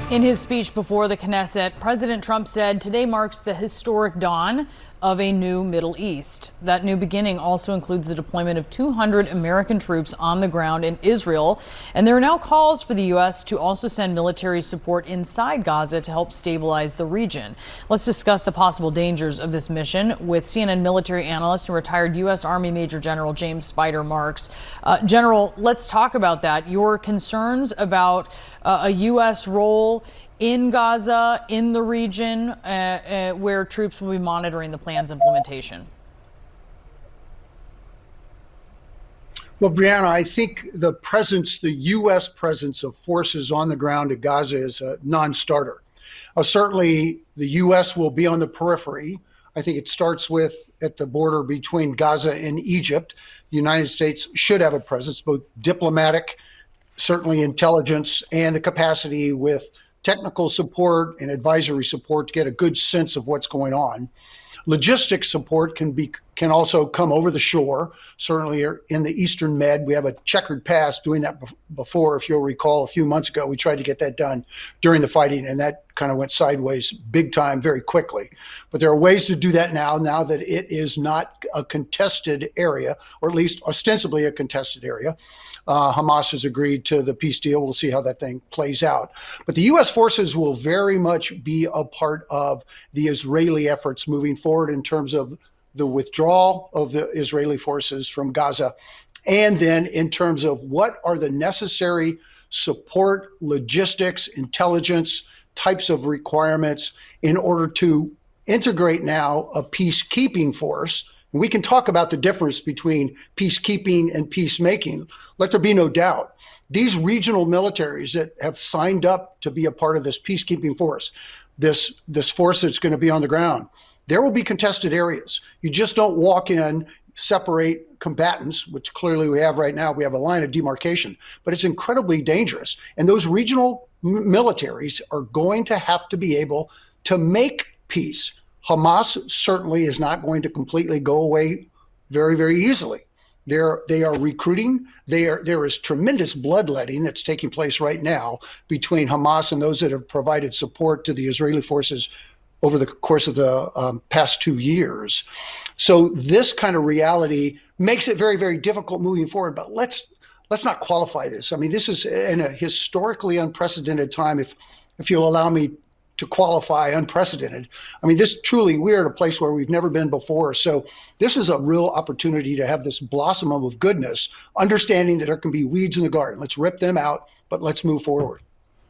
In his speech before the Knesset, President Trump said today marks the historic dawn of a new Middle East. That new beginning also includes the deployment of 200 American troops on the ground in Israel. And there are now calls for the U.S. to also send military support inside Gaza to help stabilize the region. Let's discuss the possible dangers of this mission with CNN military analyst and retired U.S. Army Major General James Spider Marks. General, let's talk about that. Your concerns about a U.S. role in Gaza, in the region, where troops will be monitoring the plan's implementation? Well, Brianna, I think the U.S. presence of forces on the ground at Gaza is a non-starter. Certainly, the U.S. will be on the periphery. I think it starts with at the border between Gaza and Egypt. The United States should have a presence, both diplomatic, certainly intelligence, and the capacity with technical support and advisory support to get a good sense of what's going on. Logistics support can also come over the shore. Certainly in the Eastern Med, we have a checkered past doing that before. If you'll recall, a few months ago, we tried to get that done during the fighting, and that kind of went sideways big time very quickly. But there are ways to do that now that it is not a contested area, or at least ostensibly a contested area. Hamas has agreed to the peace deal. We'll see how that thing plays out. But the U.S. forces will very much be a part of the Israeli efforts moving forward in terms of the withdrawal of the Israeli forces from Gaza, and then in terms of what are the necessary support, logistics, intelligence types of requirements in order to integrate now a peacekeeping force. And we can talk about the difference between peacekeeping and peacemaking. Let there be no doubt. These regional militaries that have signed up to be a part of this peacekeeping force, this force that's going to be on the ground, there will be contested areas. You just don't walk in, separate combatants, which clearly we have right now. We have a line of demarcation, but it's incredibly dangerous. And those regional militaries are going to have to be able to make peace. Hamas certainly is not going to completely go away very, very easily. They are recruiting. There is tremendous bloodletting that's taking place right now between Hamas and those that have provided support to the Israeli forces over the course of the past 2 years. So this kind of reality makes it very, very difficult moving forward. But let's not qualify this. I mean, this is in a historically unprecedented time, if you'll allow me to qualify unprecedented. I mean, we're at a place where we've never been before. So this is a real opportunity to have this blossom of goodness, understanding that there can be weeds in the garden. Let's rip them out, but let's move forward.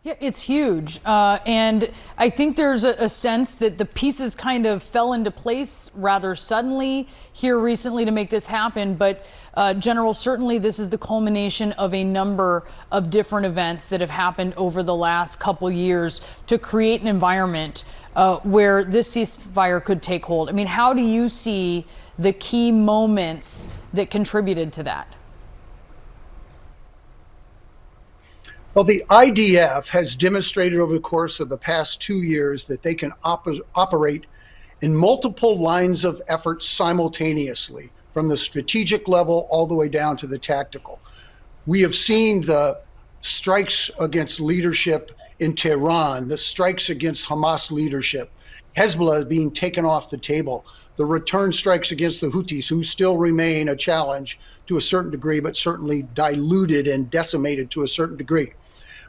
Yeah, it's huge. And I think there's a sense that the pieces kind of fell into place rather suddenly here recently to make this happen. But General, certainly this is the culmination of a number of different events that have happened over the last couple years to create an environment where this ceasefire could take hold. I mean, how do you see the key moments that contributed to that? Well, the IDF has demonstrated over the course of the past 2 years that they can operate in multiple lines of effort simultaneously, from the strategic level all the way down to the tactical. We have seen the strikes against leadership in Tehran, the strikes against Hamas leadership, Hezbollah being taken off the table, the return strikes against the Houthis, who still remain a challenge to a certain degree, but certainly diluted and decimated to a certain degree.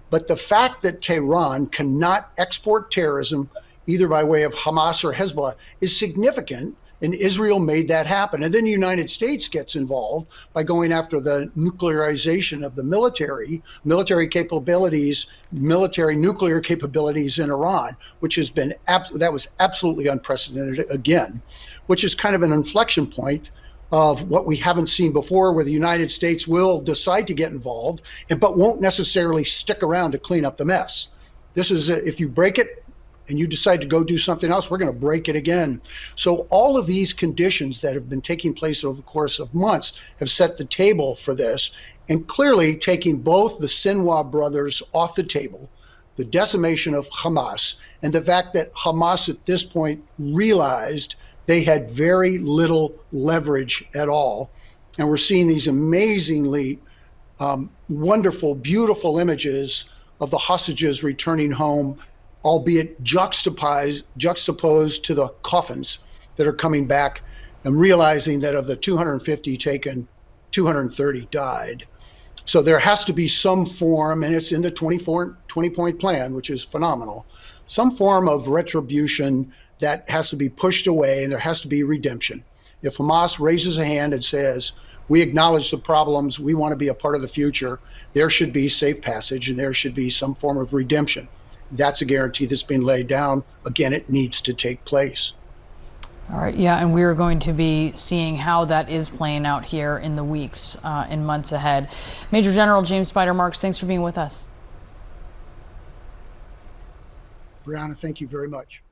But the fact that Tehran cannot export terrorism, either by way of Hamas or Hezbollah, is significant, and Israel made that happen. And then the United States gets involved by going after the nuclearization of the military capabilities, military nuclear capabilities in Iran, which has been that was absolutely unprecedented again, which is kind of an inflection point of what we haven't seen before, where the United States will decide to get involved, but won't necessarily stick around to clean up the mess. This is, if you break it and you decide to go do something else, we're going to break it again. So all of these conditions that have been taking place over the course of months have set the table for this, and clearly taking both the Sinwar brothers off the table, the decimation of Hamas, and the fact that Hamas at this point realized they had very little leverage at all. And we're seeing these amazingly wonderful, beautiful images of the hostages returning home, albeit juxtaposed to the coffins that are coming back, and realizing that of the 250 taken, 230 died. So there has to be some form, and it's in the 20-point plan, which is phenomenal, some form of retribution that has to be pushed away, and there has to be redemption. If Hamas raises a hand and says, we acknowledge the problems, we want to be a part of the future, there should be safe passage and there should be some form of redemption. That's a guarantee that's been laid down. Again, it needs to take place. All right, yeah, and we're going to be seeing how that is playing out here in the weeks and months ahead. Major General James Spider Marks, thanks for being with us. Brianna, thank you very much.